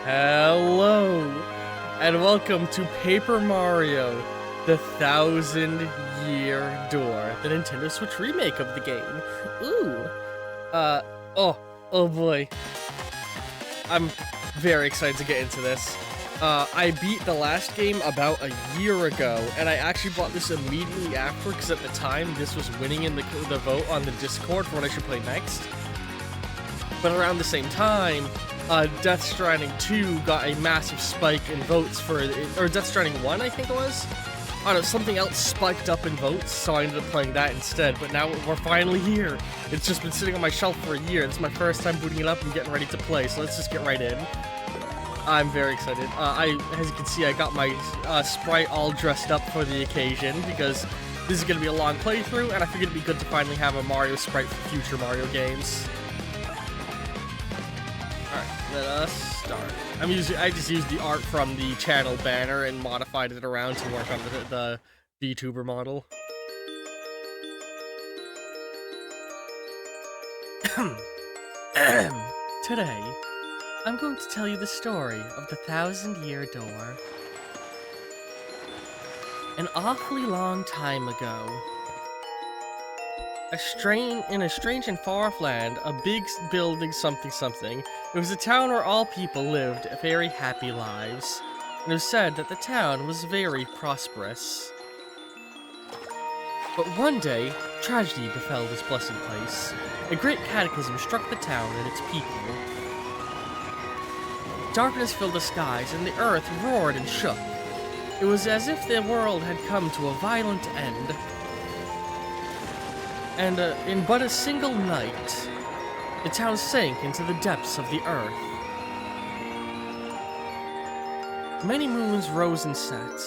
Hello, and welcome to Paper Mario, the 1000-Year Door, the Nintendo Switch remake of the game. Ooh, oh boy. I'm very excited to get into this. I beat the last game about a year ago, and I actually bought this immediately after, because at the time, this was winning in the vote on the Discord for what I should play next. But around the same time, Death Stranding 2 got a massive spike in votes for, or Death Stranding 1, I think it was? I don't know, something else spiked up in votes, so I ended up playing that instead, but now we're finally here. It's just been sitting on my shelf for a year. It's my first time booting it up and getting ready to play, so let's just get right in. I'm very excited. As you can see, I got my sprite all dressed up for the occasion, because this is going to be a long playthrough, and I figured it'd be good to finally have a Mario sprite for future Mario games. Let us start. I just used the art from the channel banner and modified it around to work on the VTuber model. Today, I'm going to tell you the story of the 1000-Year Door. An awfully long time ago, in a strange and far-off land, a big building something. It was a town where all people lived very happy lives, and it was said that the town was very prosperous. But one day, tragedy befell this blessed place. A great cataclysm struck the town and its people. Darkness filled the skies, and the earth roared and shook. It was as if the world had come to a violent end. And in but a single night, the town sank into the depths of the earth. Many moons rose and set.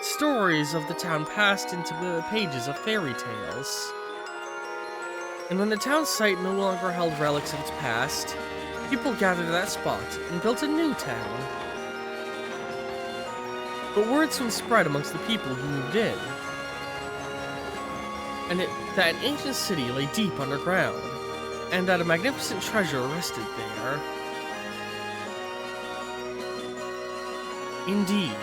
Stories of the town passed into the pages of fairy tales. And when the town site no longer held relics of its past, people gathered at that spot and built a new town. But word soon spread amongst the people who moved in, and that an ancient city lay deep underground, and that a magnificent treasure rested there. Indeed,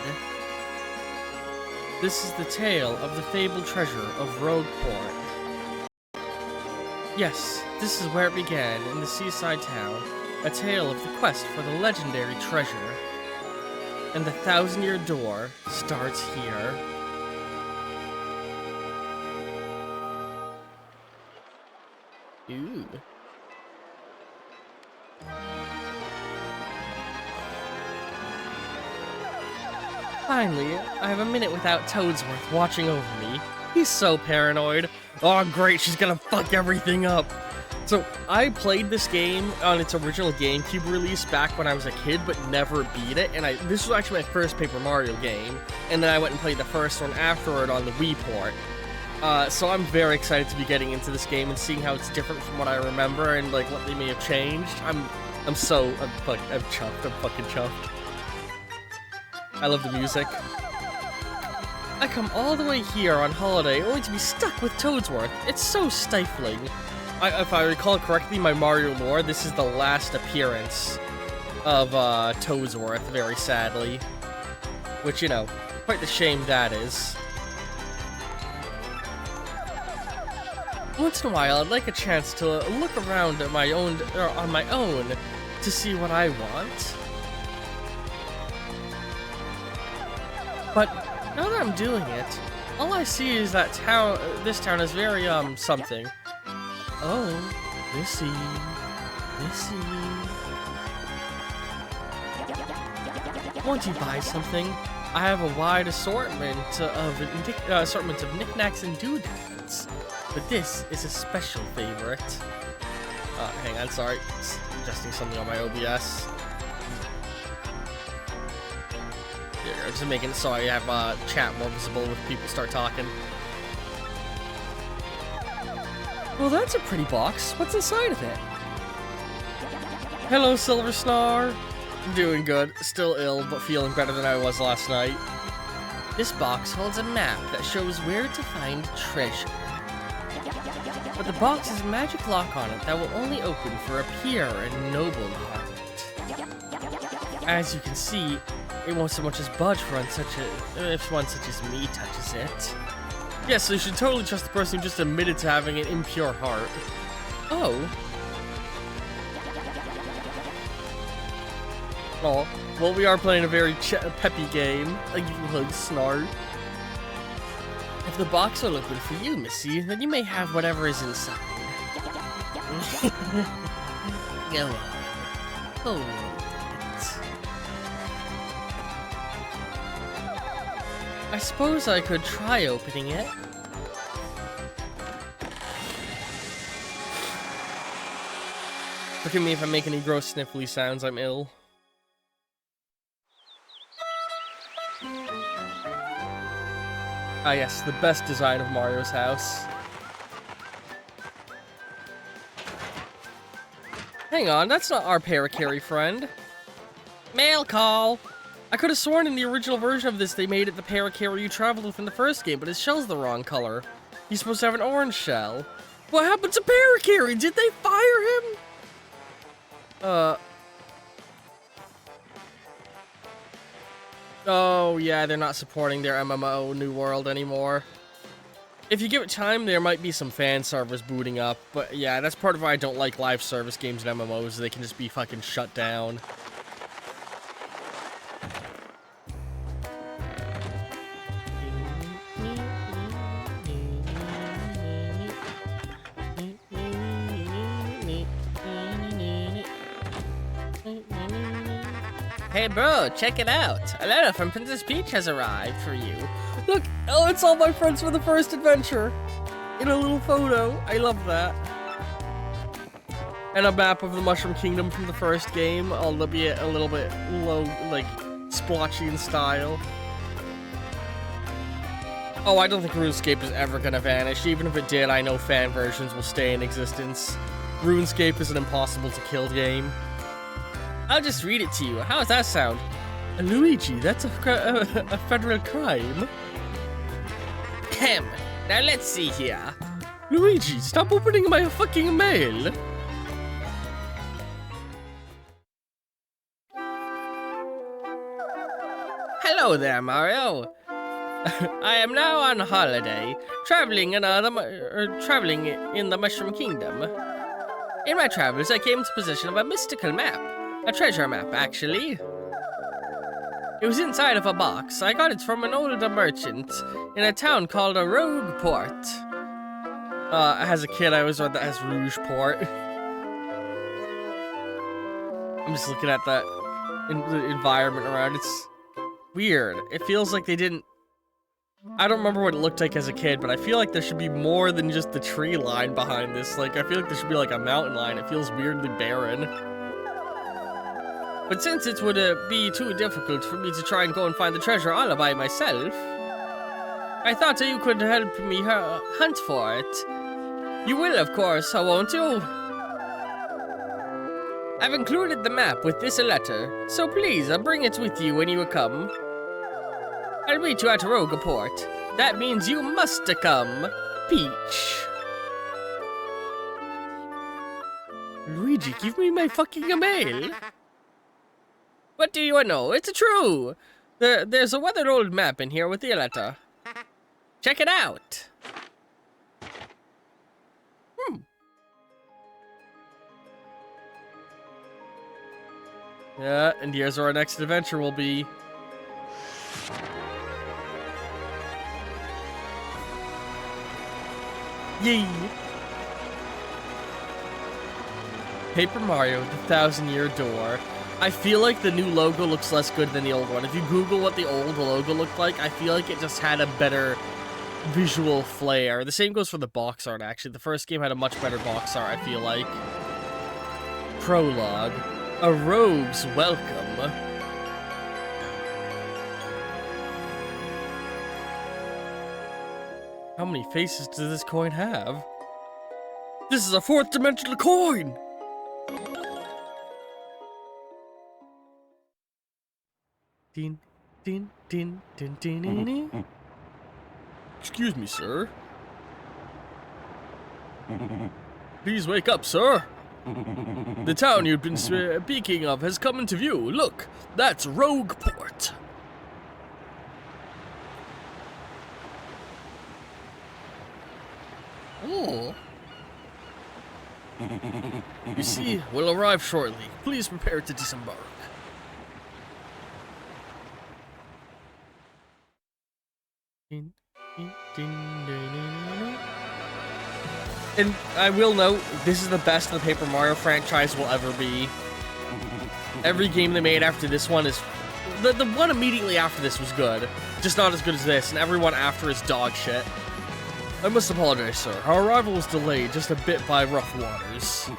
this is the tale of the fabled treasure of Rogueport. Yes, this is where it began, in the seaside town, a tale of the quest for the legendary treasure. And the 1000-Year Door starts here. Ooh. Finally, I have a minute without Toadsworth watching over me. He's so paranoid. Oh great, she's gonna fuck everything up. So, I played this game on its original GameCube release back when I was a kid, but never beat it, and this was actually my first Paper Mario game, and then I went and played the first one afterward on the Wii port. So I'm very excited to be getting into this game and seeing how it's different from what I remember and like what they may have changed. I'm chuffed. I'm fucking chuffed. I love the music. I come all the way here on holiday only to be stuck with Toadsworth. It's so stifling. If I recall correctly, my Mario lore, this is the last appearance of Toadsworth, very sadly. Which, you know, quite the shame that is. Once in a while, I'd like a chance to look around at on my own to see what I want. But now that I'm doing it, all I see is that this town is very, something. Oh, Missy. Want to buy something? I have a wide assortment of knickknacks and doodads. But this is a special favorite. Hang on, sorry. Adjusting something on my OBS. There you go, just making it so I have chat more visible when people start talking. Well, that's a pretty box. What's inside of it? Hello, Silver Snar. I'm doing good. Still ill, but feeling better than I was last night. This box holds a map that shows where to find treasure. But the box has a magic lock on it that will only open for a pure and noble heart. As you can see, it won't so much as budge for if one such as me touches it. Yes, so you should totally trust the person who just admitted to having an impure heart. Oh. Oh, well, we are playing a very peppy game. Like you hug snark. If the box will open for you, Missy, then you may have whatever is inside. Go on. Hold it. I suppose I could try opening it. Forgive me if I make any gross sniffly sounds, I'm ill. Ah yes, the best design of Mario's house. Hang on, that's not our Parakarry friend. Mail call! I could have sworn in the original version of this they made it the Parakarry you traveled with in the first game, but his shell's the wrong color. He's supposed to have an orange shell. What happened to Parakarry? Did they fire him? Oh yeah, they're not supporting their MMO New World anymore. If you give it time, there might be some fan servers booting up, but yeah, that's part of why I don't like live service games and MMOs. They can just be fucking shut down. Hey bro, check it out. A letter from Princess Peach has arrived for you. Look, oh, it's all my friends from the first adventure. In a little photo. I love that. And a map of the Mushroom Kingdom from the first game, albeit a little bit low, like, splotchy in style. Oh, I don't think RuneScape is ever gonna vanish. Even if it did, I know fan versions will stay in existence. RuneScape is an impossible to kill game. I'll just read it to you. How does that sound? Luigi, that's a federal crime. Ahem. Now let's see here. Luigi, stop opening my fucking mail. Hello there, Mario. I am now on holiday, traveling in the Mushroom Kingdom. In my travels, I came into possession of a mystical map. A treasure map, actually. It was inside of a box. I got it from an older merchant in a town called a Rogueport. As a kid, I always read that as Rougeport. I'm just looking at that the environment around. It's weird. It feels like they didn't... I don't remember what it looked like as a kid, but I feel like there should be more than just the tree line behind this. Like, I feel like there should be like a mountain line. It feels weirdly barren. But since it would be too difficult for me to try and go and find the treasure all by myself, I thought that you could help me hunt for it. You will, of course, won't you? I've included the map with this letter, so please bring it with you when you come. I'll meet you at Rogueport. That means you must come, Peach. Luigi, give me my fucking mail. What do you know? It's true. There's a weathered old map in here with the letter. Check it out. Yeah, and here's where our next adventure will be. Yay! Paper Mario, the 1,000-Year Door. I feel like the new logo looks less good than the old one. If you Google what the old logo looked like, I feel like it just had a better visual flair. The same goes for the box art, actually. The first game had a much better box art, I feel like. Prologue. A rogue's welcome. How many faces does this coin have? This is a 4th dimensional coin! Ding, Din, din, din, din, din, din. Excuse me, sir. Please wake up, sir. The town you've been speaking of has come into view. Look, that's Rogueport. Oh. You see, we'll arrive shortly. Please prepare to disembark. And I will note, this is the best the Paper Mario franchise will ever be. Every game they made after this one is... The one immediately after this was good. Just not as good as this, and everyone after is dog shit. I must apologize, sir. Our arrival was delayed just a bit by rough waters.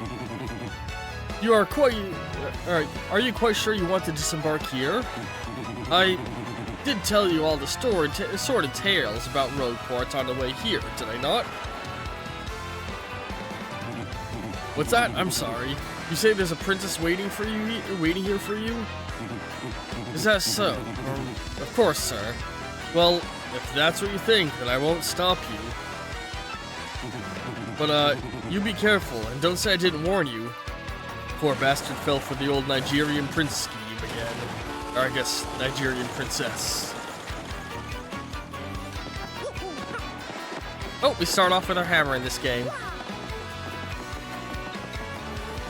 You are quite... are you quite sure you want to disembark here? I did tell you all the sordid tales about Rogueport on the way here, did I not? What's that? I'm sorry. You say there's a princess waiting here for you? Is that so? Of course, sir. Well, if that's what you think, then I won't stop you. But, you be careful, and don't say I didn't warn you. Poor bastard fell for the old Nigerian prince scheme again. Or I guess, Nigerian princess. Oh, we start off with our hammer in this game.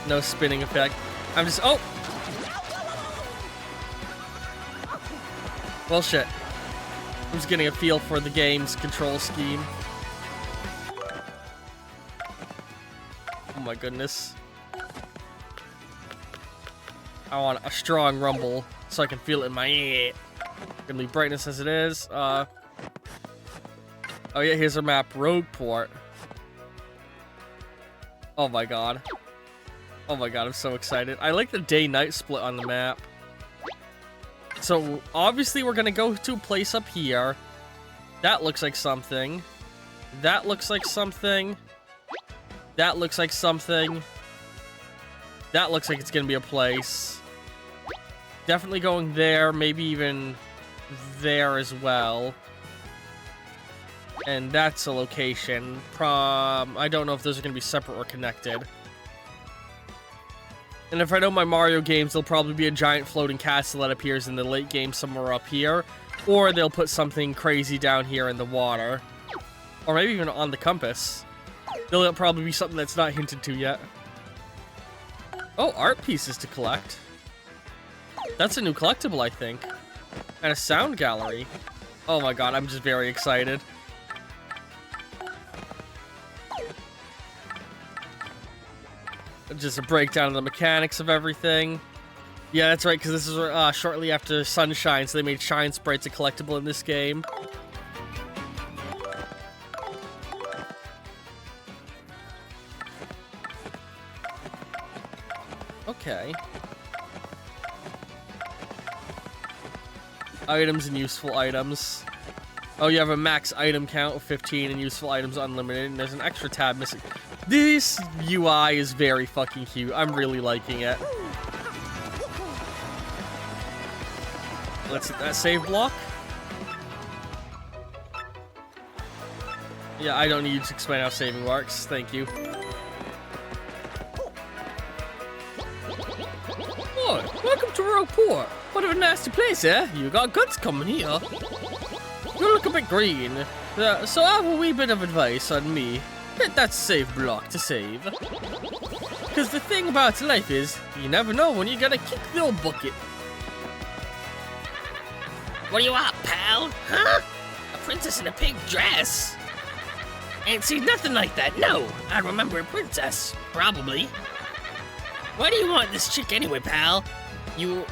No spinning effect. I'm just... Oh! Well, shit. I'm just getting a feel for the game's control scheme. Oh my goodness. I want a strong rumble so I can feel it in my ear. Gonna leave brightness as it is. Oh yeah, here's our map. Rogueport. Oh my god. Oh my god, I'm so excited. I like the day-night split on the map. So, obviously we're gonna go to a place up here. That looks like something. That looks like something. That looks like something. That looks like it's gonna be a place. Definitely going there, maybe even there as well. And that's a location. I don't know if those are gonna be separate or connected. And if I know my Mario games, there'll probably be a giant floating castle that appears in the late game somewhere up here. Or they'll put something crazy down here in the water. Or maybe even on the compass. There'll probably be something that's not hinted to yet. Oh, art pieces to collect. That's a new collectible, I think. And a sound gallery. Oh my god, I'm just very excited. Just a breakdown of the mechanics of everything. Yeah, that's right, because this is shortly after Sunshine, so they made Shine Sprites a collectible in this game. Okay. Items and useful items. Oh, you have a max item count of 15 and useful items unlimited, and there's an extra tab missing. This UI is very fucking cute. I'm really liking it. Let's hit that save block. Yeah, I don't need you to explain how saving works. Thank you. Oh, welcome to Rogueport. What a nasty place, eh? You got guns coming here. You look a bit green. So I have a wee bit of advice on me. Hit that save block to save. Because the thing about life is, you never know when you're gonna kick the old bucket. What do you want, pal? Huh? A princess in a pink dress? Ain't seen nothing like that, no. I remember a princess, probably. Why do you want this chick anyway, pal? You,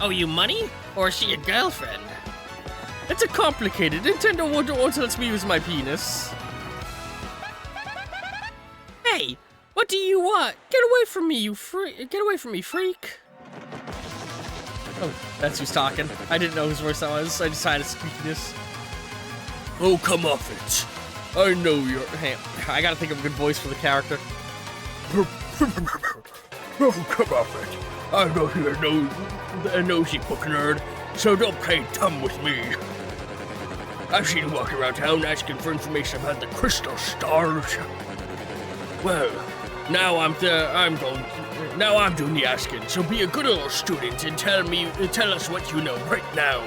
owe you money? Or is she your girlfriend? It's a complicated. Nintendo won't let me use my penis. Hey, what do you want? Get away from me, you freak! Get away from me, freak! Oh, that's who's talking. I didn't know whose voice that was. I decided to speak this. Oh, come off it! I know you're. Hey, I gotta think of a good voice for the character. Oh, come off it! I'm not here, no, a nosy book nerd. so don't play dumb with me. I've seen you walking around town asking for information about the crystal stars. Well, now I'm doing the asking, so be a good little student and tell us what you know right now.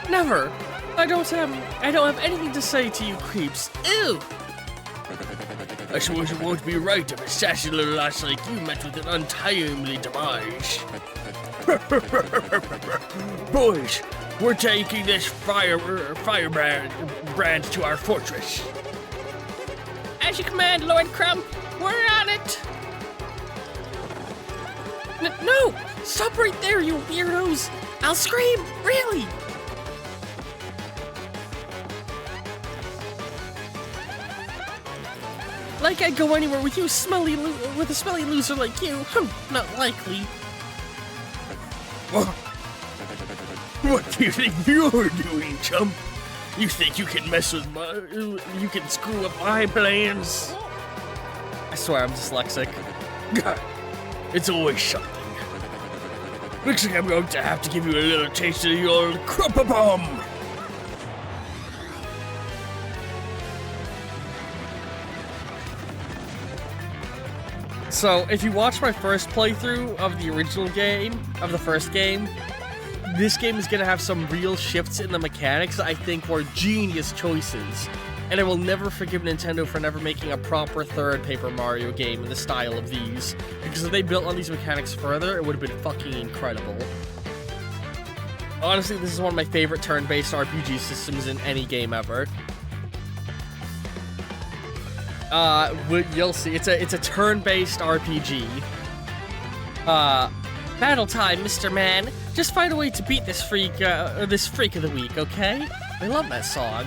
Never. I don't have anything to say to you creeps. Ew. I suppose it won't be right if a sassy little lass like you met with an untimely demise. Boys, we're taking this firebrand to our fortress. As you command, Lord Crump, we're on it. No! Stop right there, you weirdos! I'll scream! Really! Like I'd go anywhere with you, with a smelly loser like you. Not likely. What do you think you're doing, chump? You think you can mess with you can screw up my plans? I swear I'm dyslexic. It's always something. Looks like I'm going to have to give you a little taste of the old Crumpa-Bomb. So, if you watch my first playthrough of the original game, of the first game, this game is gonna have some real shifts in the mechanics that I think were genius choices. And I will never forgive Nintendo for never making a proper third Paper Mario game in the style of these. Because if they built on these mechanics further, it would have been fucking incredible. Honestly, this is one of my favorite turn-based RPG systems in any game ever. You'll see. It's a turn-based RPG. Battle time, Mr. Man. Just find a way to beat this freak of the week, okay? I love that song.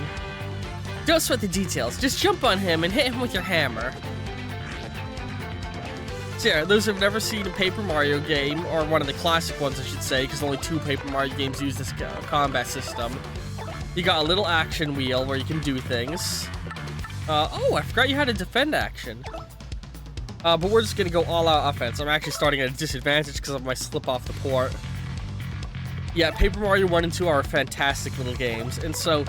Don't sweat the details. Just jump on him and hit him with your hammer. So yeah, those who've never seen a Paper Mario game, or one of the classic ones I should say, because only 2 Paper Mario games use this combat system. You got a little action wheel where you can do things. Oh, I forgot you had a defend action. But we're just gonna go all-out offense. I'm actually starting at a disadvantage because of my slip off the port. Yeah, Paper Mario 1 and 2 are fantastic little games, and so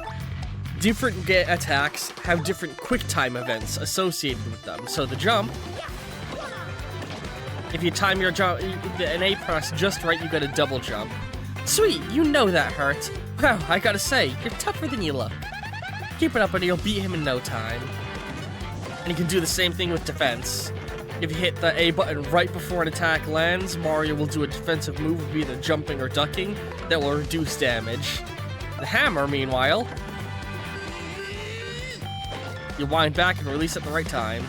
different attacks have different quick time events associated with them. So the jump, if you time your jump, an A press just right, you get a double jump. Sweet, you know that hurts. Wow, I gotta say, you're tougher than you look. Keep it up and you'll beat him in no time. And you can do the same thing with defense. If you hit the A button right before an attack lands, Mario will do a defensive move of either jumping or ducking that will reduce damage. The hammer, meanwhile, you wind back and release at the right time.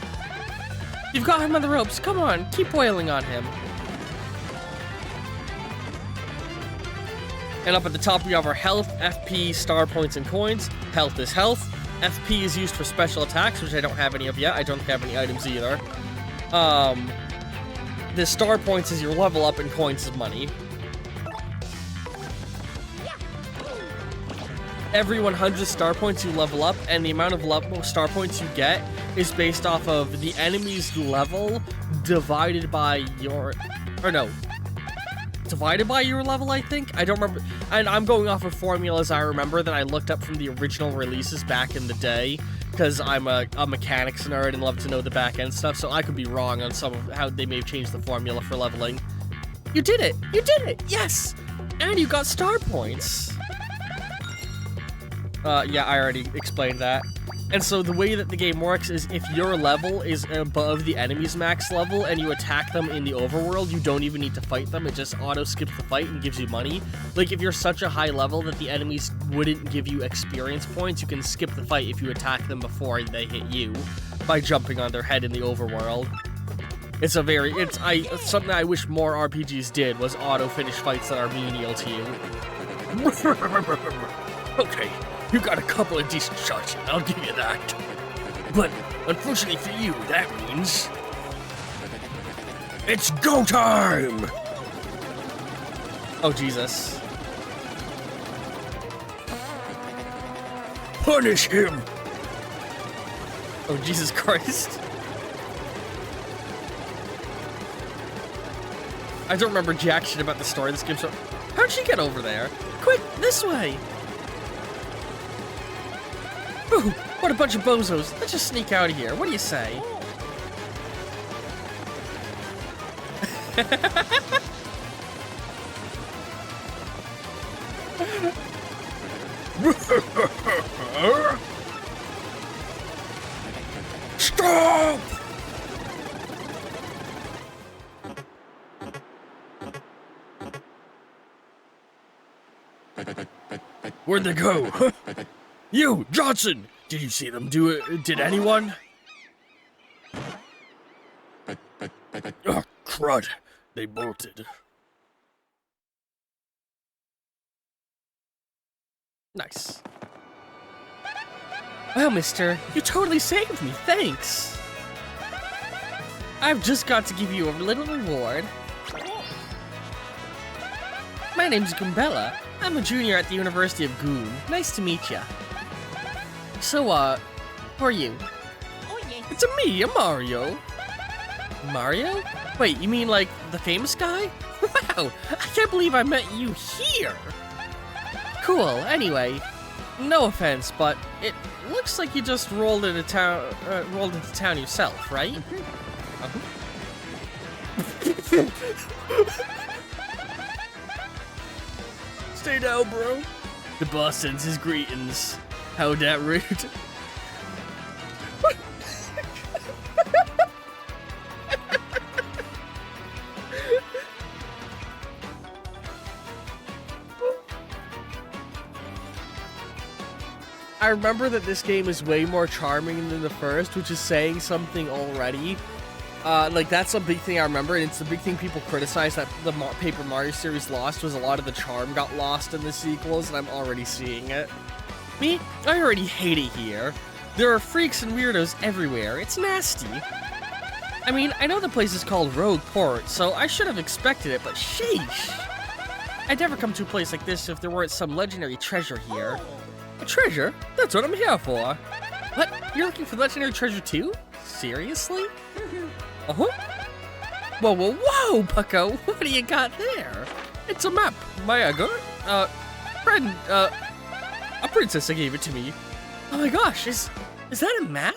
You've got him on the ropes. Come on, keep wailing on him. And up at the top we have our health, FP, star points, and coins. Health is health. FP is used for special attacks, which I don't have any of yet. I don't have any items either. The star points is your level up, and coins is money. Every 100 star points you level up, and the amount of star points you get is based off of the enemy's level divided by your... divided by your level, I think? I don't remember. And I'm going off of formulas I remember that I looked up from the original releases back in the day, because I'm a mechanics nerd and love to know the back-end stuff, so I could be wrong on some of how they may have changed the formula for leveling. You did it! You did it! Yes! And you got star points! Yeah, I already explained that. And so the way that the game works is if your level is above the enemy's max level and you attack them in the overworld, you don't even need to fight them. It just auto-skips the fight and gives you money. Like, if you're such a high level that the enemies wouldn't give you experience points, you can skip the fight if you attack them before they hit you by jumping on their head in the overworld. It's something I wish more RPGs did, was auto-finish fights that are menial to you. Okay. You got a couple of decent shots in, I'll give you that. But, unfortunately for you, that means... it's go time! Oh, Jesus. Punish him! Oh, Jesus Christ. I don't remember jack shit about the story of this game, so how'd she get over there? Quick, this way! Ooh, what a bunch of bozos. Let's just sneak out of here. What do you say? Stop! Where'd they go? You, Johnson! Did you see them do it? Did anyone? Oh, crud. They bolted. Nice. Well, mister, you totally saved me. Thanks. I've just got to give you a little reward. My name's Goombella. I'm a junior at the University of Goom. Nice to meet ya. So, who are you? Oh, yeah. It's me, Mario. Mario? Wait, you mean like the famous guy? Wow, I can't believe I met you here. Cool, anyway, no offense, but it looks like you just rolled into town yourself, right? Stay down, bro. The boss sends his greetings. How that rude. I remember that this game is way more charming than the first, which is saying something already. Like, that's a big thing I remember, and it's the big thing people criticize that the Paper Mario series lost, was a lot of the charm got lost in the sequels, and I'm already seeing it. Me? I already hate it here. There are freaks and weirdos everywhere. It's nasty. I mean, I know the place is called Rogue Port, so I should have expected it, but sheesh. I'd never come to a place like this if there weren't some legendary treasure here. A treasure? That's what I'm here for. What? You're looking for legendary treasure too? Seriously? Uh-huh. Whoa, whoa, whoa, Pucko! What do you got there? It's a map. Friend, a princess gave it to me. Oh my gosh, is that a map?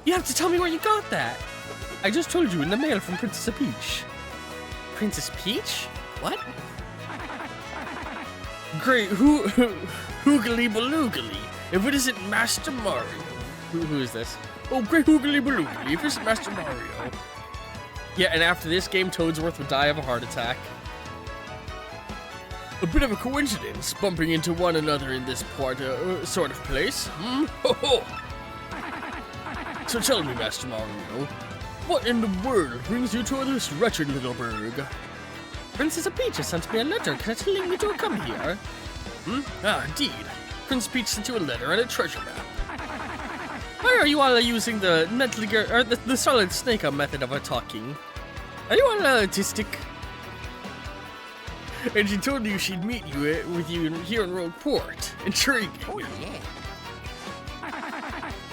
You have to tell me where you got that. I just told you in the mail from Princess Peach. Princess Peach? What? Great, hoogly baloogly. If it isn't Master Mario. Who is this? Oh, great hoogly baloogly. If it isn't Master Mario. Yeah, and after this game, Toadsworth would die of a heart attack. A bit of a coincidence, bumping into one another in this sort of place. Hmm? Ho ho! So tell me, Master Mario, what in the world brings you to this wretched little burg? Princess Peach has sent me a letter telling me to come here. Hmm? Ah, indeed. Prince Peach sent you a letter and a treasure map. Why are you all using the the Solid Snake method of talking? Are you all autistic? And she told you she'd meet you with you here in Rogue Port. Intriguing. Oh, yeah.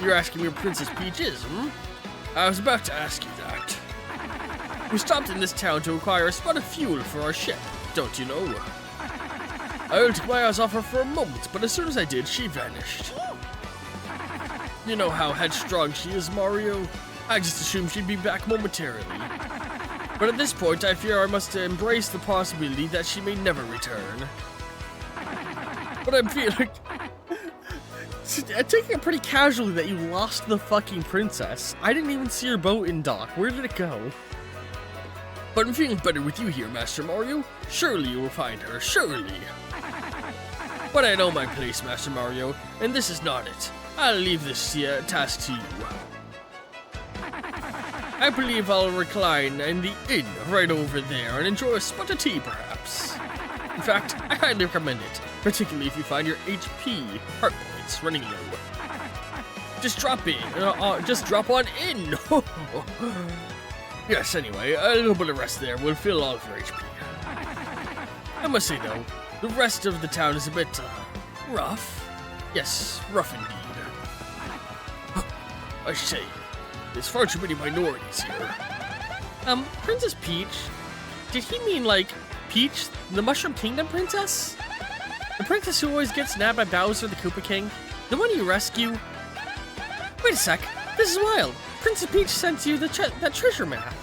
You're asking where Princess Peach is, hmm? I was about to ask you that. We stopped in this town to acquire a spot of fuel for our ship, don't you know? I took my eyes off her for a moment, but as soon as I did, she vanished. You know how headstrong she is, Mario. I just assumed she'd be back momentarily. But at this point, I fear I must embrace the possibility that she may never return. But I'm feeling... I'm taking it pretty casually that you lost the fucking princess. I didn't even see her boat in dock. Where did it go? But I'm feeling better with you here, Master Mario. Surely you will find her, surely. But I know my place, Master Mario, and this is not it. I'll leave this task to you. I believe I'll recline in the inn right over there and enjoy a spot of tea, perhaps. In fact, I highly recommend it, particularly if you find your HP heart points running low. Just drop on in. Yes, anyway, a little bit of rest there will fill all of your HP. I must say, though, the rest of the town is a bit, rough. Yes, rough indeed. I say, there's far too many minorities here. Princess Peach, did he mean, like, Peach, the Mushroom Kingdom princess? The princess who always gets nabbed by Bowser the Koopa King? The one you rescue? Wait a sec, this is wild. Princess Peach sent you that treasure map.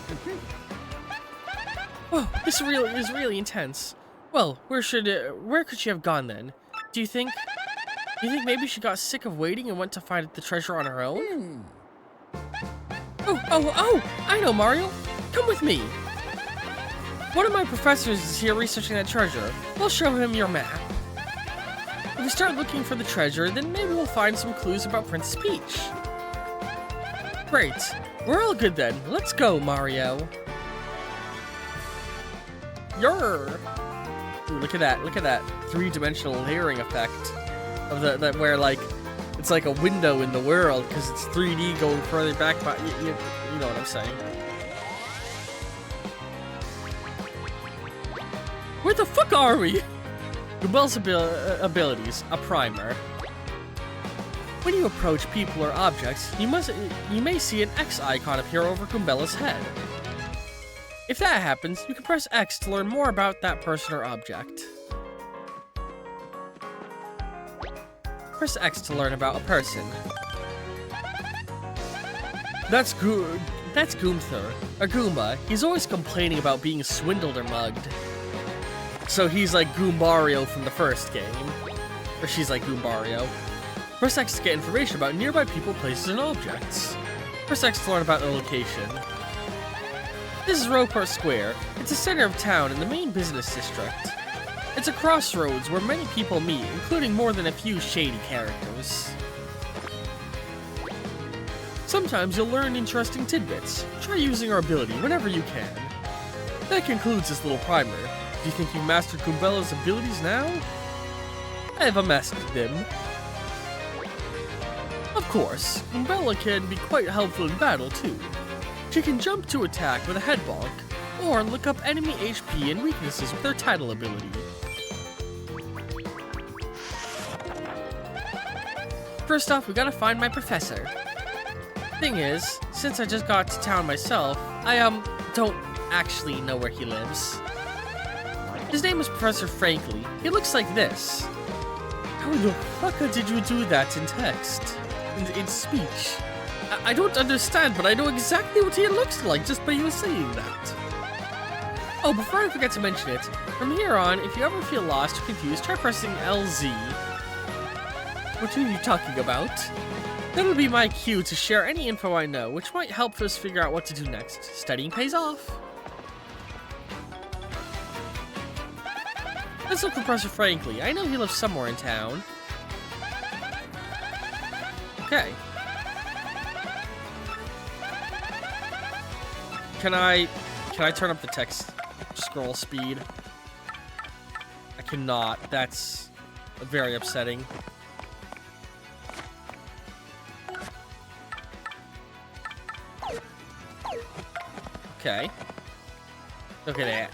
Oh, this is really intense. Well, where could she have gone then? Do you think maybe she got sick of waiting and went to find the treasure on her own? Oh, I know, Mario. Come with me. One of my professors is here researching that treasure. We'll show him your map. If we start looking for the treasure, then maybe we'll find some clues about Princess Peach. Great. We're all good then. Let's go, Mario. Yer! Ooh, look at that three-dimensional layering effect of that where like it's like a window in the world because it's 3D going further back. But you know what I'm saying. Where the fuck are we? Goombell's abilities, a primer. When you approach people or objects, you may see an X icon appear over Goombella's head. If that happens, you can press X to learn more about that person or object. Press X to learn about a person. That's Goomther, a Goomba. He's always complaining about being swindled or mugged. So he's like Goombario from the first game. Or she's like Goombario. Press X to get information about nearby people, places, and objects. Press X to learn about the location. This is Rogueport Square. It's the center of town in the main business district. It's a crossroads where many people meet, including more than a few shady characters. Sometimes you'll learn interesting tidbits. Try using our ability whenever you can. That concludes this little primer. Do you think you've mastered Goombella's abilities now? I have mastered them. Of course, Goombella can be quite helpful in battle too. She can jump to attack with a head bonk, or look up enemy HP and weaknesses with her title ability. First off, we gotta find my professor. Thing is, since I just got to town myself, I don't actually know where he lives. His name is Professor Frankly. He looks like this. How the fuck did you do that in text? In speech? I don't understand, but I know exactly what he looks like just by you saying that. Oh, before I forget to mention it, from here on, if you ever feel lost or confused, try pressing LZ. What are you talking about? That'll be my cue to share any info I know, which might help us figure out what to do next. Studying pays off. Let's look for Professor Frankly. I know he lives somewhere in town. Okay. Can I turn up the text scroll speed? I cannot. That's very upsetting. Okay. Look at that.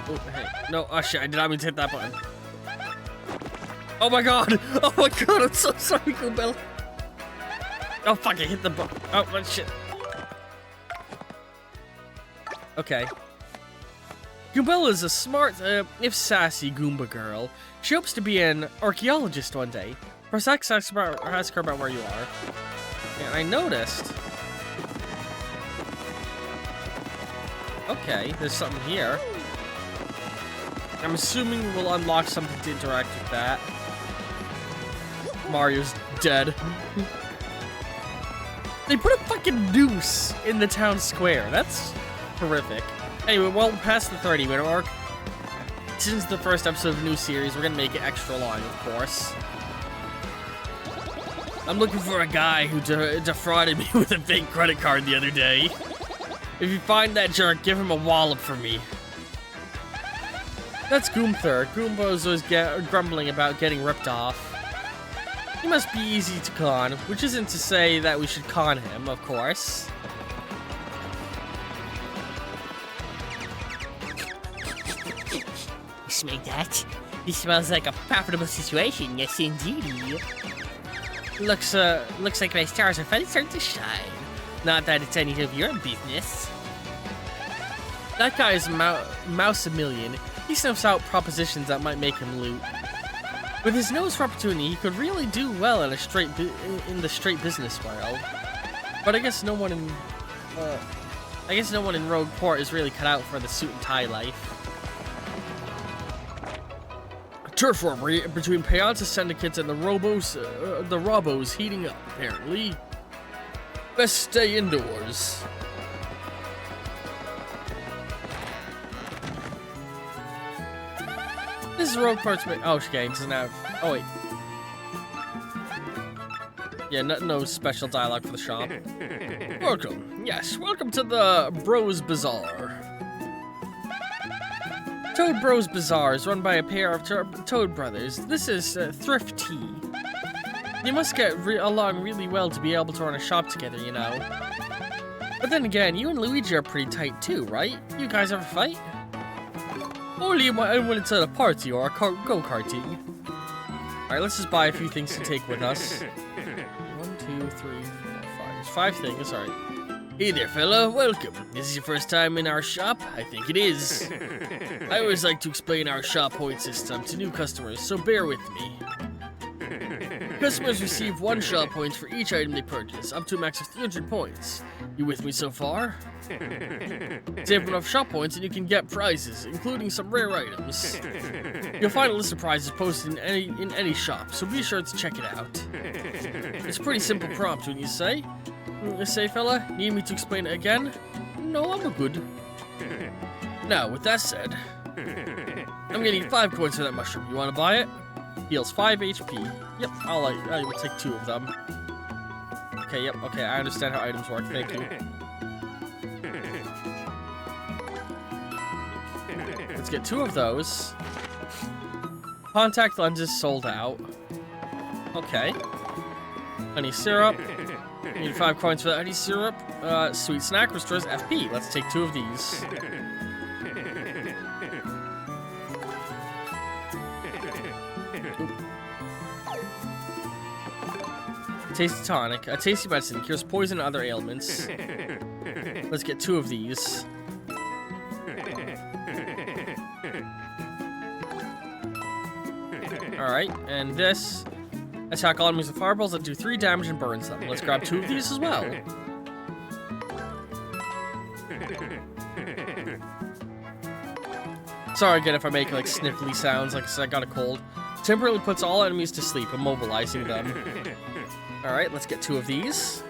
Oh, hey. No, oh shit, I did not mean to hit that button. Oh my god! Oh my god, I'm so sorry, Goombella. Oh fuck, I hit the button. Oh shit. Okay. Goombella is a smart, if sassy Goomba girl. She hopes to be an archaeologist one day. Press X ask her about where you are. And I noticed. Okay, there's something here. I'm assuming we'll unlock something to interact with that. Mario's dead. They put a fucking noose in the town square. That's horrific. Anyway, well past the 30-minute mark. Since the first episode of the new series, we're gonna make it extra long, of course. I'm looking for a guy who defrauded me with a fake credit card the other day. If you find that jerk, give him a wallop for me. That's Goomther. Goomba's always grumbling about getting ripped off. He must be easy to con, which isn't to say that we should con him, of course. Smell that? This smells like a profitable situation, yes indeed. Looks like my stars are finally starting to shine. Not that it's any of your business. That guy is Mouse-A-Million. He sniffs out propositions that might make him loot. With his nose for opportunity, he could really do well in the straight business world. But I guess no one in Rogueport is really cut out for the suit and tie life. Turf robbery between Pianta syndicates and the Robos heating up, apparently. Best stay indoors. This is Rogueport's oh, okay, doesn't have. Oh, wait. Yeah, no special dialogue for the shop. Welcome. Yes, welcome to the Bros Bazaar. Toad Bros Bazaar is run by a pair of Toad brothers. This is thrifty. You must get along really well to be able to run a shop together, you know. But then again, you and Luigi are pretty tight too, right? You guys ever fight? Only when it's at a party or go-karting. Alright, let's just buy a few things to take with us. 1, 2, 3, 4, 5. There's 5 things, alright. Hey there, fella. Welcome. This is your first time in our shop? I think it is. I always like to explain our shop point system to new customers, so bear with me. Customers receive 1 shop point for each item they purchase, up to a max of 300 points. You with me so far? Save enough shop points and you can get prizes, including some rare items. You'll find a list of prizes posted in any shop, so be sure to check it out. It's a pretty simple prompt, wouldn't you say? Say, fella, need me to explain it again? No, I'm good. Now, with that said, I'm getting 5 coins for that mushroom. You want to buy it? Heals 5 HP. Yep, I will take 2 of them. Okay, yep, okay, I understand how items work, thank you. Let's get 2 of those. Contact lenses sold out. Okay. Honey syrup. Need 5 coins for that honey syrup. Sweet snack restores FP. Let's take 2 of these. Tasty tonic. A tasty medicine cures poison and other ailments. Let's get 2 of these. Alright, and this. Attack all enemies with fireballs that do 3 damage and burns them. Let's grab 2 of these as well. Sorry again if I make like sniffly sounds, like I said, I got a cold. Temporarily puts all enemies to sleep, immobilizing them. Alright, let's get 2 of these.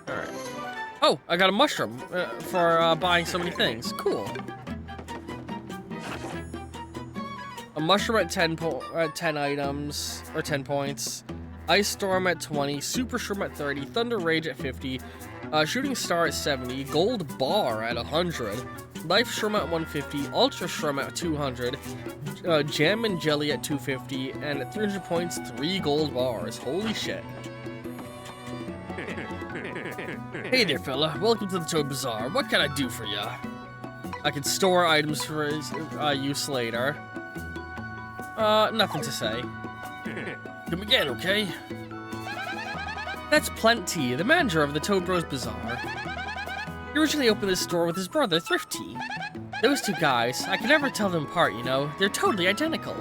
Alright. Oh, I got a mushroom for buying so many things. Cool. A mushroom at 10 items, or 10 points. Ice Storm at 20, Super Shroom at 30, Thunder Rage at 50, Shooting Star at 70, Gold Bar at 100, Life Shroom at 150, Ultra Shroom at 200, Jam and Jelly at 250, and at 300 points, 3 gold bars. Holy shit. Hey there, fella. Welcome to the Toad Bazaar. What can I do for ya? I can store items for use later. Nothing to say. Come again, okay? That's Plenty, the manager of the Toad Bros Bazaar. He originally opened this store with his brother, Thrifty. Those 2 guys, I can never tell them apart, you know? They're totally identical.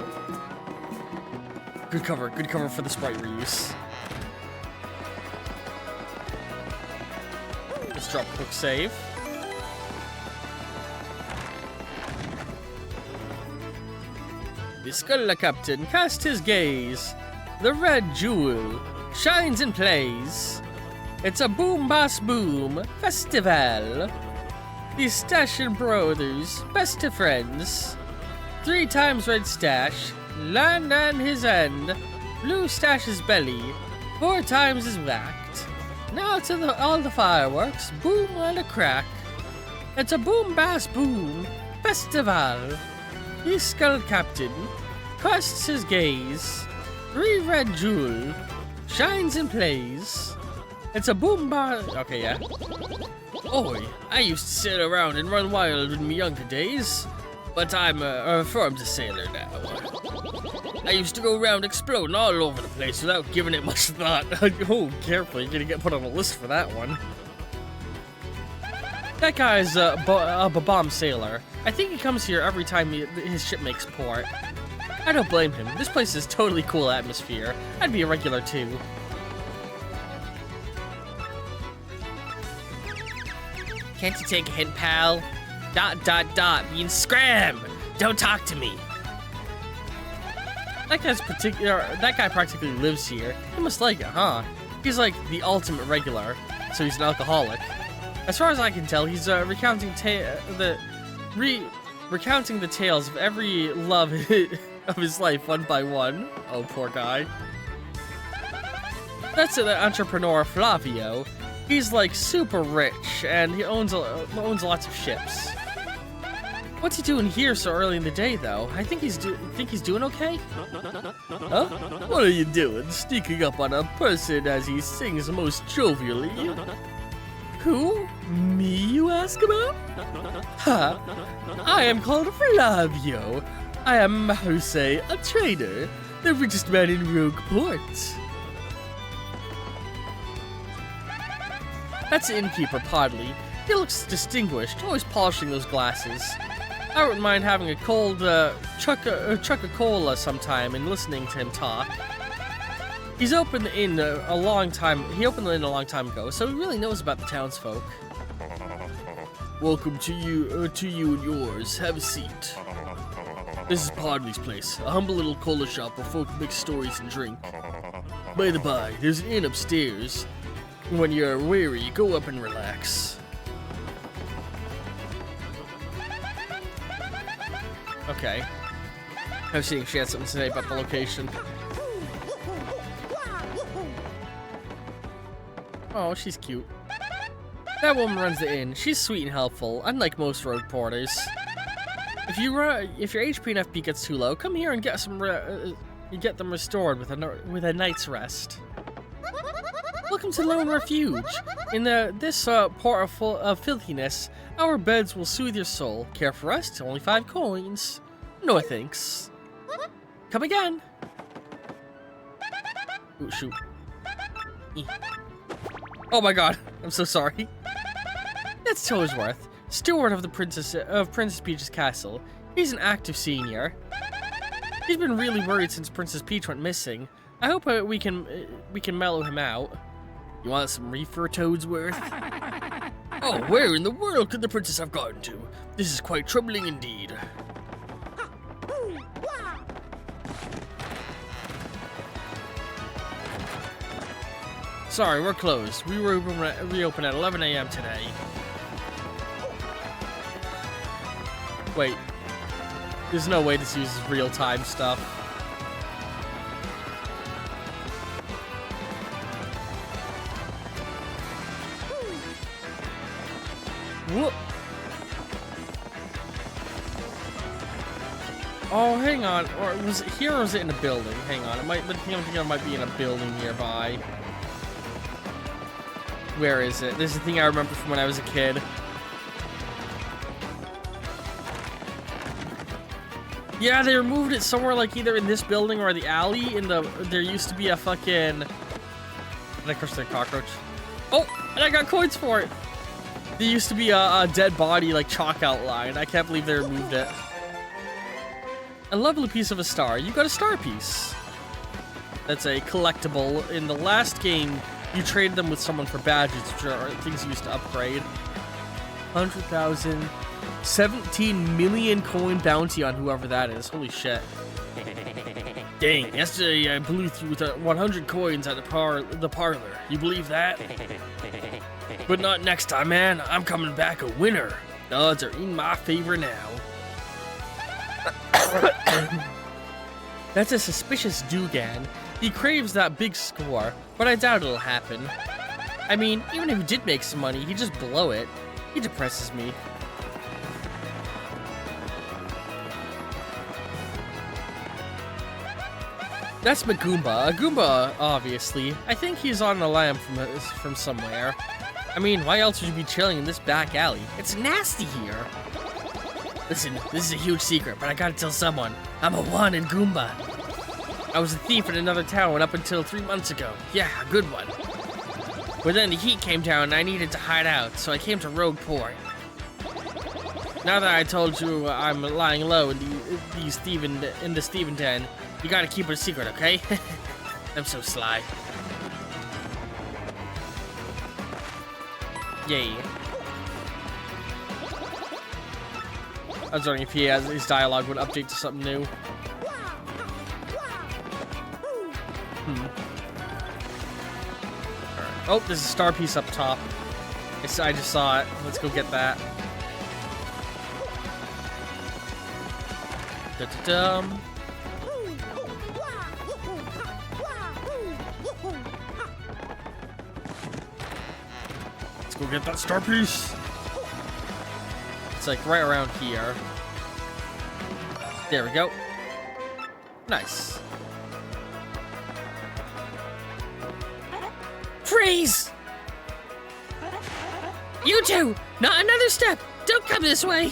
Good cover for the sprite reuse. Let's drop a quick save. The Skulla Captain cast his gaze. The red jewel shines and plays. It's a boom bass boom festival. The Stashin' Brothers, best of friends. 3 times red stash, land on his end. Blue stash's belly, 4 times is whacked. Now to all the fireworks, boom on a crack. It's a boom bass boom festival. The Skull Captain casts his gaze. 3 red jewel shines and plays. It's a boom bar. Okay, yeah. Oi, I used to sit around and run wild in my younger days, but I'm a reformed sailor now. I used to go around exploding all over the place without giving it much thought. Oh, careful, you're gonna get put on a list for that one. That guy's a bomb sailor. I think he comes here every time his ship makes port. I don't blame him. This place is totally cool atmosphere. I'd be a regular too. Can't you take a hint, pal? ... means scram! Don't talk to me. That guy practically lives here. He must like it, huh? He's like the ultimate regular, so he's an alcoholic. As far as I can tell, he's recounting the tales of every love of his life one by one. Oh, poor guy. That's the entrepreneur Flavio. He's like super rich, and he owns lots of ships. What's he doing here so early in the day, though? I think he's doing okay. Huh? What are you doing? Sneaking up on a person as he sings most jovially? Who? Me, you ask about? Ha! I am called Flavio. I am, how to say, a trader, the richest man in Rogueport. That's the innkeeper, Podley. He looks distinguished, always polishing those glasses. I wouldn't mind having a cold Chuck-a-Cola sometime and listening to him talk. He's opened the inn a long time. He opened the inn a long time ago, so he really knows about the townsfolk. Welcome to you and yours. Have a seat. This is Podley's place, a humble little cola shop where folk mix stories and drink. By the by, there's an inn upstairs. When you're weary, go up and relax. Okay. I was seeing she had something to say about the location. Oh, she's cute. That woman runs the inn. She's sweet and helpful, unlike most road porters. If your HP and FP gets too low, come here and get them restored with a night's rest. Welcome to Lone Refuge. In this port of filthiness, our beds will soothe your soul. Care for rest? Only 5 coins. No thanks. Come again. Ooh, shoot. Oh my god, I'm so sorry. That's Toesworth, steward of the Princess Peach's castle. He's an active senior. He's been really worried since Princess Peach went missing. I hope we can mellow him out. You want some reefer, Toadsworth? Oh, where in the world could the princess have gotten to? This is quite troubling indeed. Sorry, we're closed. We reopen at 11 a.m. today. Wait. There's no way this uses real-time stuff. Whoop. Oh, hang on. Or was it here or was it in a building? Hang on. I'm thinking it might be in a building nearby. Where is it? This is the thing I remember from when I was a kid. Yeah, they removed it somewhere like either in this building or the alley. There used to be a fucking... Did I crush the cockroach? Oh, and I got coins for it. There used to be a dead body, like, chalk outline. I can't believe they removed it. A lovely piece of a star. You got a star piece. That's a collectible. In the last game, you traded them with someone for badges, which are things you used to upgrade. 100,000. 17 million coin bounty on whoever that is. Holy shit. Dang, yesterday I blew through 100 coins at the parlor. You believe that? But not next time, man. I'm coming back a winner. The odds are in my favor now. That's a suspicious Dugan. He craves that big score, but I doubt it'll happen. I mean, even if he did make some money, he'd just blow it. He depresses me. That's Magumba. A Goomba, obviously. I think he's on the lam from somewhere. I mean, why else would you be chilling in this back alley? It's nasty here. Listen, this is a huge secret, but I gotta tell someone. I'm a wanted Goomba. I was a thief in another town up until 3 months ago. Yeah, a good one. But then the heat came down and I needed to hide out, so I came to Rogueport. Now that I told you I'm lying low in the Steven Den, you gotta keep it a secret, okay? I'm so sly. Yay. I was wondering if his dialogue would update to something new. Oh, there's a star piece up top. I just saw it. Let's go get that. Da-da-dum. Let's go get that star piece. It's like right around here. There we go. Nice. Freeze! You two! Not another step! Don't come this way!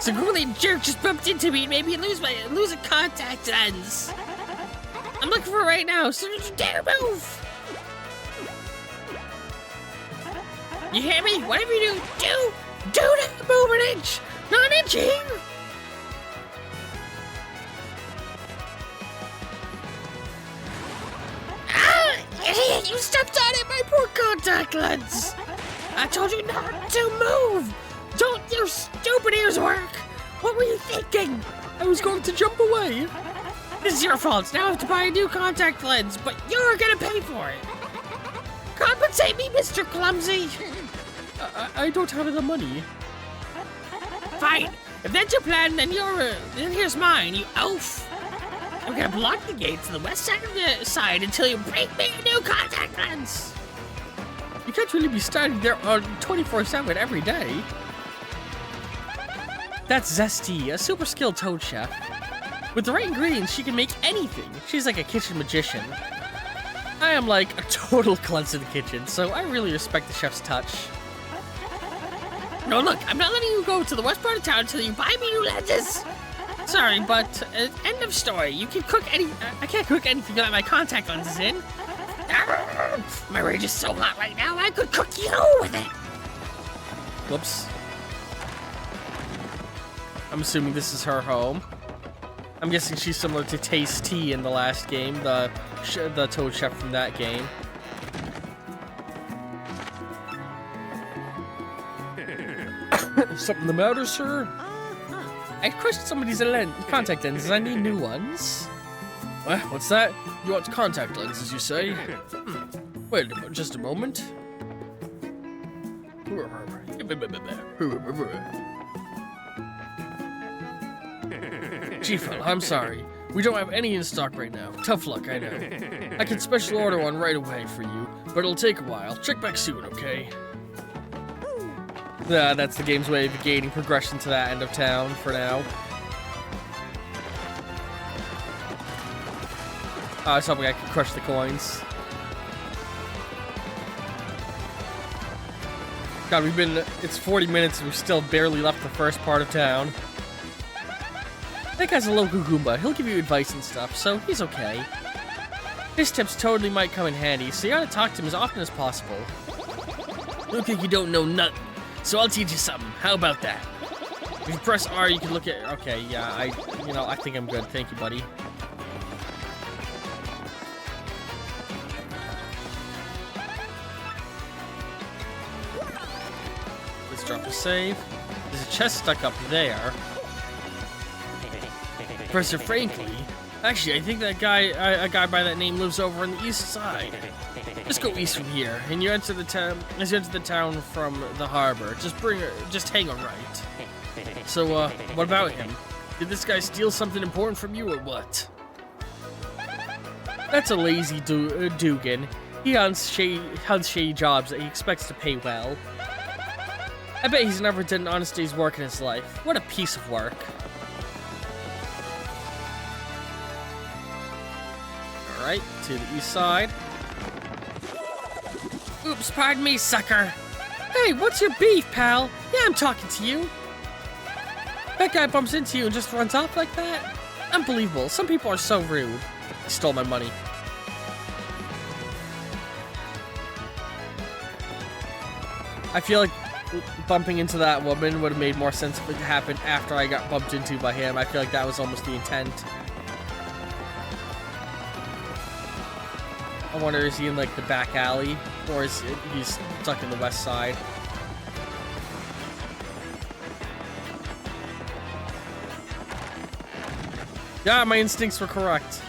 Some grueling jerk just bumped into me and made me lose a contact lens. I'm looking for it right now, so don't you dare move! You hear me? Whatever you do not move an inch! Not an inching! Idiot, you stepped on it, my poor contact lens! I told you not to move! Don't your stupid ears work? What were you thinking? I was going to jump away. This is your fault. Now I have to buy a new contact lens, but you're gonna pay for it. Compensate me, Mr. Clumsy! I don't have the money. Fine. If that's your plan, then here's mine, you oaf! I'm gonna block the gate to the west side until you bring me a new contact lens! You can't really be standing there on 24/7 every day. That's Zesty, a super skilled toad chef. With the right ingredients, she can make anything. She's like a kitchen magician. I am like a total klutz in the kitchen, so I really respect the chef's touch. No, look, I'm not letting you go to the west part of town until you buy me new lenses! Sorry, but end of story. You can cook I can't cook anything without my contact lenses in. My rage is so hot right now, I could cook you with it! Whoops. I'm assuming this is her home. I'm guessing she's similar to Tasty in the last game, the toad chef from that game. Something the matter, sir? I crushed somebody's contact lenses. I need new ones. What? What's that? You want contact lenses, you say? Wait just a moment. Gee, fella, I'm sorry. We don't have any in stock right now. Tough luck, I know. I can special order one right away for you, but it'll take a while. Check back soon, okay? That's the game's way of gaining progression to that end of town for now. I was hoping I could crush the coins. God, it's 40 minutes and we've still barely left the first part of town. That guy's a local Goomba. He'll give you advice and stuff, so he's okay. His tips totally might come in handy, so you ought to talk to him as often as possible. Look like you don't know nothing, so I'll teach you something. How about that? If you press R, you can look at... Okay, yeah, I think I'm good. Thank you, buddy. Let's drop a save. There's a chest stuck up there. Professor Frankie? Actually, I think that guy, a guy by that name lives over on the east side. Just go east from here, and you enter the town. As you enter the town from the harbor, just hang a right. So, what about him? Did this guy steal something important from you, or what? That's a lazy Dugan. He hunts shady jobs that he expects to pay well. I bet he's never done an honest day's work in his life. What a piece of work. Alright, to the east side. Oops, pardon me, sucker. Hey, what's your beef, pal? Yeah, I'm talking to you. That guy bumps into you and just runs off like that? Unbelievable. Some people are so rude. He stole my money. I feel like bumping into that woman would have made more sense if it happened after I got bumped into by him. I feel like that was almost the intent. I wonder, is he in like the back alley, or is he's stuck in the west side? Yeah, my instincts were correct.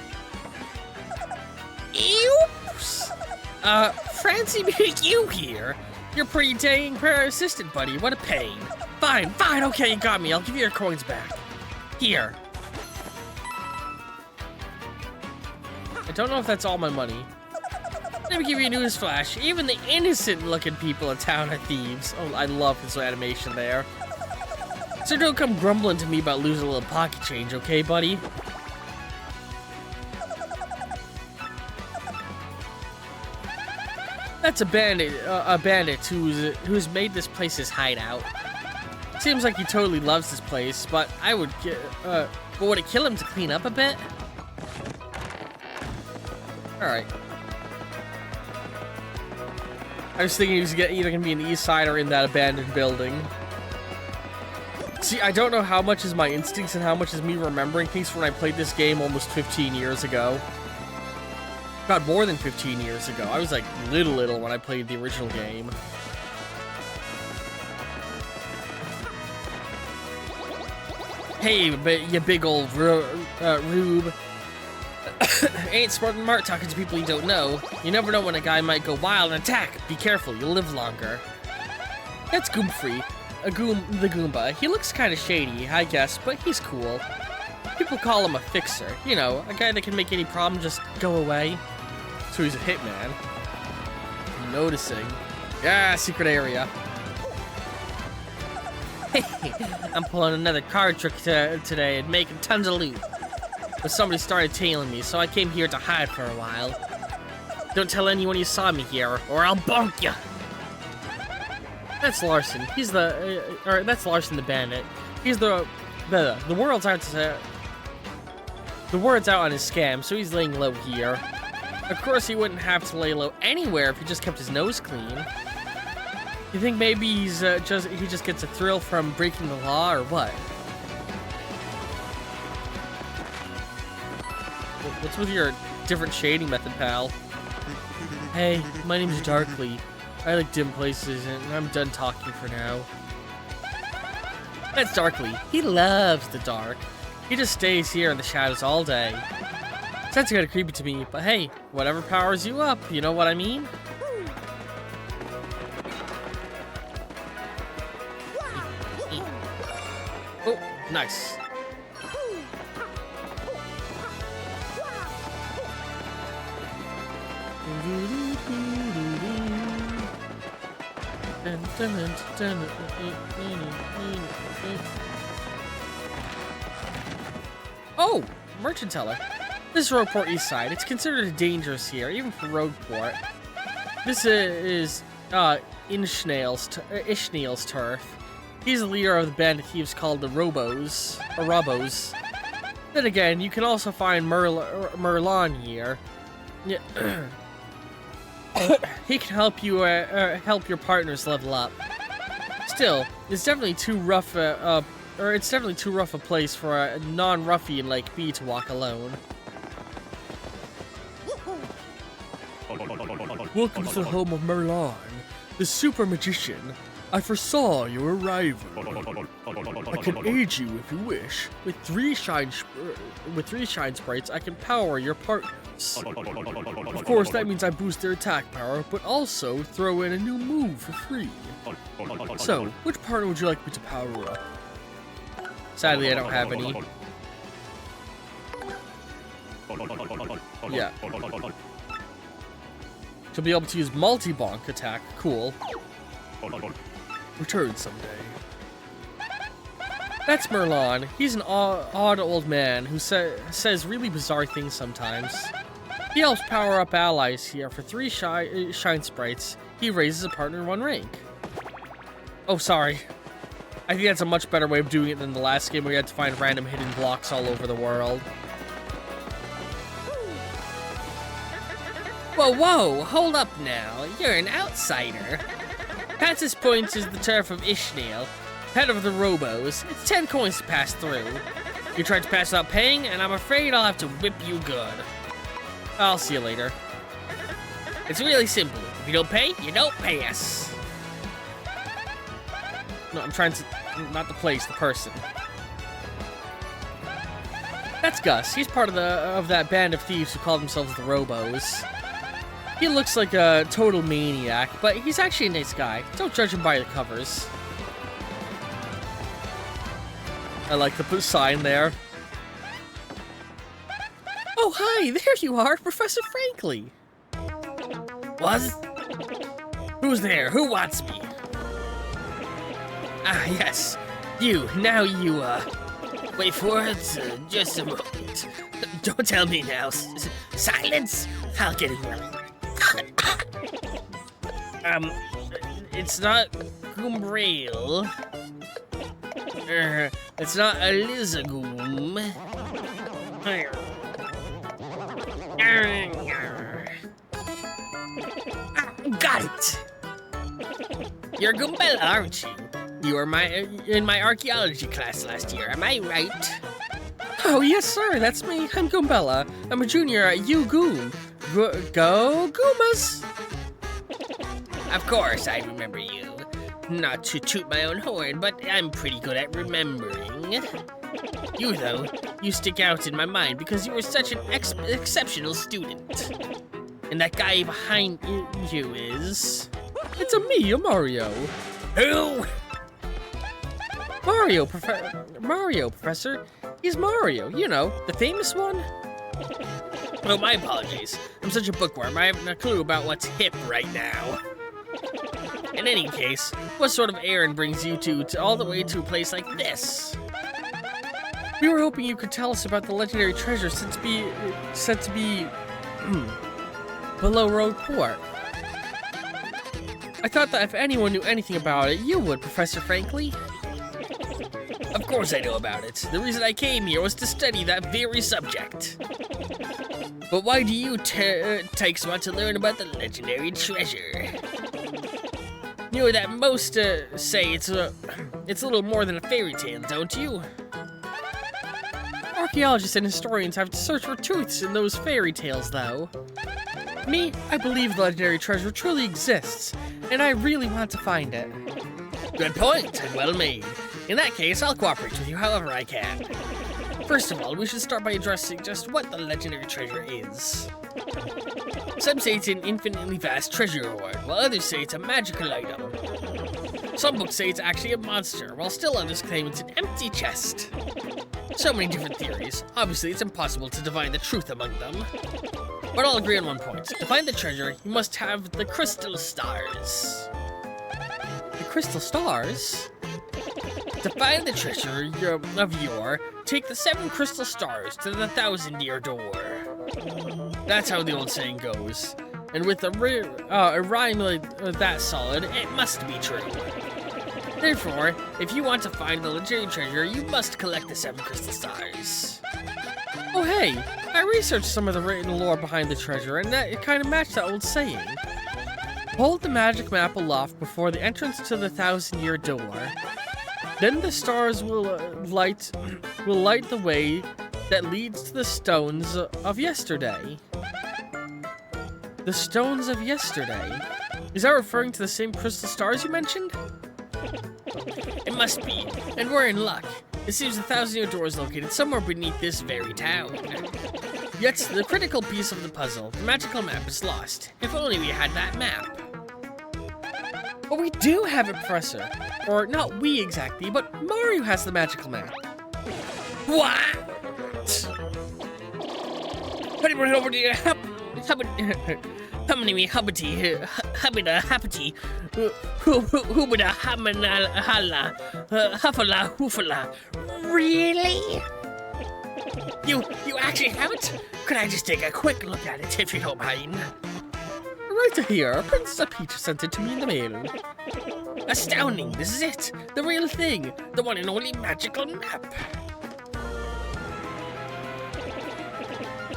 Oops! Francie, you here? You're pretty dang persistent, buddy. What a pain. Fine, okay, you got me. I'll give you your coins back. Here. I don't know if that's all my money. Let me give you a news flash. Even the innocent-looking people in town are thieves. Oh, I love this animation there. So don't come grumbling to me about losing a little pocket change, okay, buddy? That's a bandit who's made this place his hideout. Seems like he totally loves this place, but but would it kill him to clean up a bit? All right. I was thinking he was either gonna be in the east side or in that abandoned building. See, I don't know how much is my instincts and how much is me remembering things when I played this game almost 15 years ago. God, more than 15 years ago. I was like little when I played the original game. Hey, you big old rube. Ain't smart talking to people you don't know. You never know when a guy might go wild and attack. Be careful, you'll live longer. That's Goomfrey, the Goomba. He looks kind of shady, I guess, but he's cool. People call him a fixer. You know, a guy that can make any problem just go away. So he's a hitman. I'm noticing. Yeah, secret area. I'm pulling another card trick today and making tons of loot. But somebody started tailing me, so I came here to hide for a while. Don't tell anyone you saw me here, or I'll bonk ya! That's Larson. He's that's Larson the bandit. He's the word's out on his scam, so he's laying low here. Of course, he wouldn't have to lay low anywhere if he just kept his nose clean. You think maybe he just gets a thrill from breaking the law, or what? What's with your different shading method, pal? Hey, my name's Darkly. I like dim places, and I'm done talking for now. That's Darkly. He loves the dark. He just stays here in the shadows all day. Sounds kind of creepy to me, but hey, whatever powers you up, you know what I mean? Oh, nice. Oh, merchant teller. This is Rogueport East Side. It's considered dangerous here, even for Rogueport. This is Ishnael's turf. He's the leader of the band of thieves called the Robos. Then again, you can also find Merlon here. Yeah. He can help you help your partners level up. Still, it's definitely too rough a place for a non-ruffian like me to walk alone. Welcome to the home of Merlon, the super magician. I foresaw your arrival. I can aid you if you wish. With three shine sprites, I can power your partners. Of course, that means I boost their attack power, but also throw in a new move for free. So, which partner would you like me to power up? Sadly, I don't have any. Yeah. To be able to use multi-bonk attack. Cool. Return someday. That's Merlon. He's an odd old man who says really bizarre things sometimes. He helps power up allies here. For 3 shine sprites, he raises a partner 1 rank. Oh, sorry. I think that's a much better way of doing it than the last game where you had to find random hidden blocks all over the world. Whoa, whoa, hold up now. You're an outsider. Patsis Point is the turf of Ishnael, head of the Robos. It's 10 coins to pass through. You tried to pass without paying, and I'm afraid I'll have to whip you good. I'll see you later. It's really simple. If you don't pay, you don't pay us. No, I'm trying to... not the place, the person. That's Gus. He's part of that band of thieves who call themselves the Robos. He looks like a total maniac, but he's actually a nice guy. Don't judge him by the covers. I like the sign there. Oh, hi! There you are, Professor Frankly! What? Who's there? Who wants me? Ah, yes. You. Now you, wait for it. Just a moment. Don't tell me now. Silence? I'll get it right. It's not Goombrail. It's not Elizagoom. Got it! You're Goombella, aren't you? You were in my archaeology class last year, am I right? Oh, yes, sir, that's me. I'm Goombella. I'm a junior at UGoom. Go Goombas! Of course, I remember you. Not to toot my own horn, but I'm pretty good at remembering. You, though, you stick out in my mind because you were such an exceptional student. And that guy behind you is... It's a Mario. Who? Mario, Professor. He's Mario, you know, the famous one. Oh, my apologies. I'm such a bookworm, I haven't a clue about what's hip right now. In any case, what sort of errand brings you all the way to a place like this? We were hoping you could tell us about the legendary treasure said to be below Road Port. I thought that if anyone knew anything about it, you would, Professor Frankly. Of course I know about it. The reason I came here was to study that very subject. But why do you takes want to learn about the legendary treasure? You know that most say it's a little more than a fairy tale, don't you? Archaeologists and historians have to search for truths in those fairy tales, though. Me, I believe the legendary treasure truly exists, and I really want to find it. Good point, and well made. In that case, I'll cooperate with you however I can. First of all, we should start by addressing just what the legendary treasure is. Some say it's an infinitely vast treasure hoard, while others say it's a magical item. Some books say it's actually a monster, while still others claim it's an empty chest. So many different theories. Obviously, it's impossible to divine the truth among them. But I'll agree on one point. To find the treasure, you must have the crystal stars. The crystal stars? To find the treasure of yore, take the 7 crystal stars to the 1,000-year door. That's how the old saying goes. And with a rhyme like that solid, it must be true. Therefore, if you want to find the legendary treasure, you must collect the 7 crystal stars. Oh hey, I researched some of the written lore behind the treasure, and it kind of matched that old saying. Hold the magic map aloft before the entrance to the 1,000-year door. Then the stars will light the way that leads to the stones of yesterday. The stones of yesterday? Is that referring to the same crystal stars you mentioned? It must be, and we're in luck. It seems the 1,000-year door is located somewhere beneath this very town. Yet, the critical piece of the puzzle, the magical map, is lost. If only we had that map. But we do have it, Professor. Or, not we exactly, but Mario has the magical map. What? Really? You actually have it? Could I just take a quick look at it if you don't mind? Sorry to hear. Princess Peach sent it to me in the mail. Astounding, this is it. The real thing. The one and only magical map.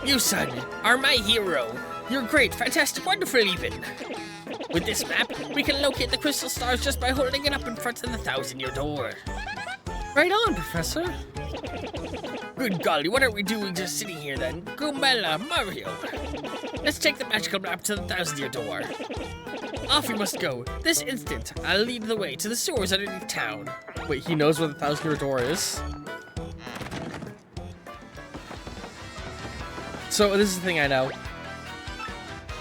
You, son, are my hero. You're great, fantastic, wonderful even. With this map, we can locate the crystal stars just by holding it up in front of the 1,000-year door. Right on, Professor. Good golly, what are we doing just sitting here then? Goombella, Mario. Let's take the magical map to the 1,000-year door. Off we must go. This instant, I'll lead the way to the sewers underneath town. Wait, he knows where the 1,000-year door is? So, this is the thing I know.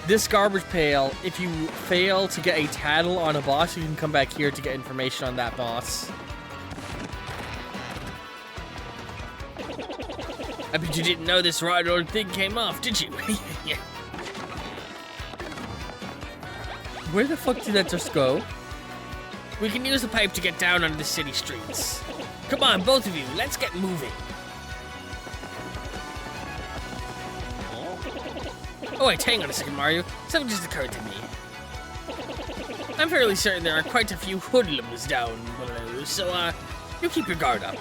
This garbage pail, if you fail to get a tattle on a boss, you can come back here to get information on that boss. I bet you didn't know this rotten old thing came off, did you? Yeah. Where the fuck did that just go? We can use the pipe to get down onto the city streets. Come on, both of you, let's get moving. Oh wait, hang on a second, Mario. Something just occurred to me. I'm fairly certain there are quite a few hoodlums down below, so you keep your guard up.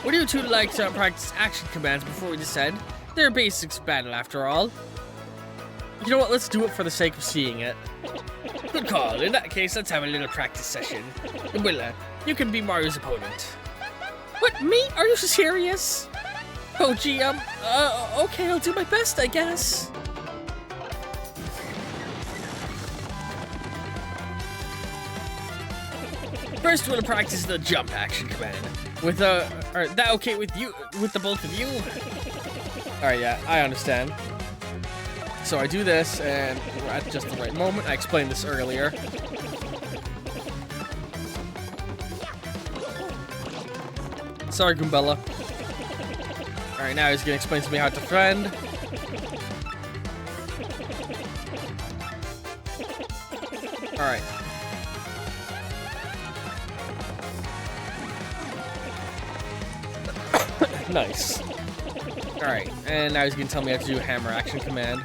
Would you two like to practice action commands before we descend? They're basics of battle after all. You know what, let's do it for the sake of seeing it. Good call. In that case, let's have a little practice session. Willa, you can be Mario's opponent. What, me? Are you serious? Oh gee, okay, I'll do my best, I guess. First, we'll practice the jump action command. With that okay with you, with the both of you? Alright, yeah, I understand. So I do this, and we're at just the right moment. I explained this earlier. Sorry, Goombella. Alright, now he's gonna explain to me how to defend. Alright. Nice. Alright, and now he's gonna tell me how to do a hammer action command.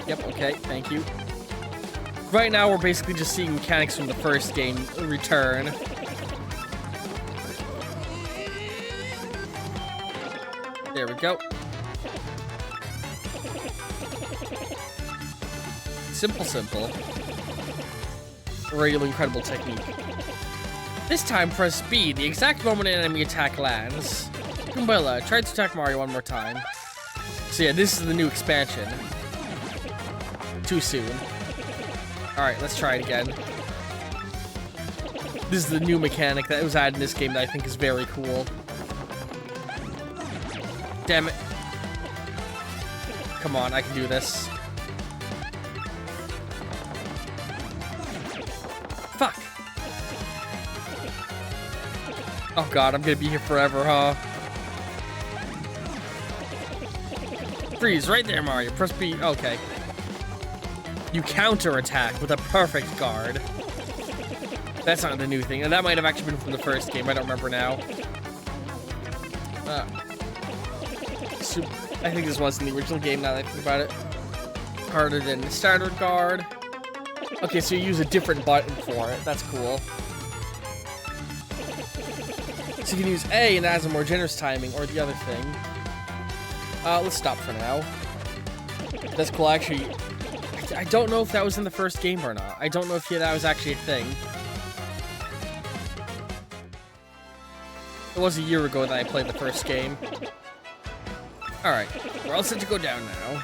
Yep, okay, thank you. Right now, we're basically just seeing mechanics from the first game return. There we go. Simple, simple. Really incredible technique. This time, press B the exact moment an enemy attack lands. Goombella, try to attack Mario one more time. So yeah, this is the new expansion. Too soon. Alright, let's try it again. This is the new mechanic that was added in this game that I think is very cool. Damn it. Come on, I can do this. Fuck. Oh god, I'm gonna be here forever, huh? Freeze, right there, Mario. Press B. Okay. You counterattack with a perfect guard. That's not the new thing. And that might have actually been from the first game. I don't remember now. I think this was in the original game now that I think about it. Harder than the standard guard. Okay, so you use a different button for it. That's cool. So you can use A and that has a more generous timing, or the other thing. Let's stop for now. That's cool. Actually, I don't know if that was in the first game or not. I don't know if that was actually a thing. It was a year ago that I played the first game. Alright, we're all set to go down now.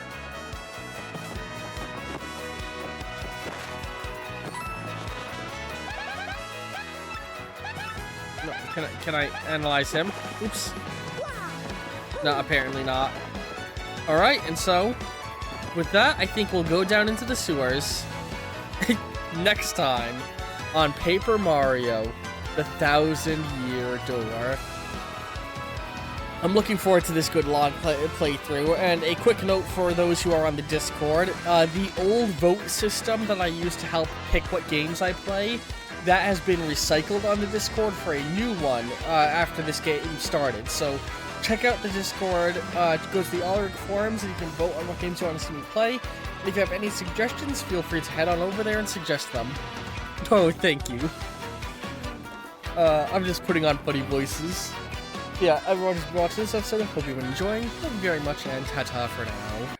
No, can I analyze him? Oops. No, apparently not. Alright, and so, with that, I think we'll go down into the sewers next time on Paper Mario, the 1,000-Year Door. I'm looking forward to this good long playthrough, and a quick note for those who are on the Discord, the old vote system that I used to help pick what games I play, that has been recycled on the Discord for a new one after this game started. So check out the Discord. Go to the Alric forums and you can vote on what games you want to see me play. And if you have any suggestions, feel free to head on over there and suggest them. Oh, thank you. I'm just putting on funny voices. Yeah, everyone who's watching this episode, hope you've been enjoying. Thank you very much, and ta-ta for now.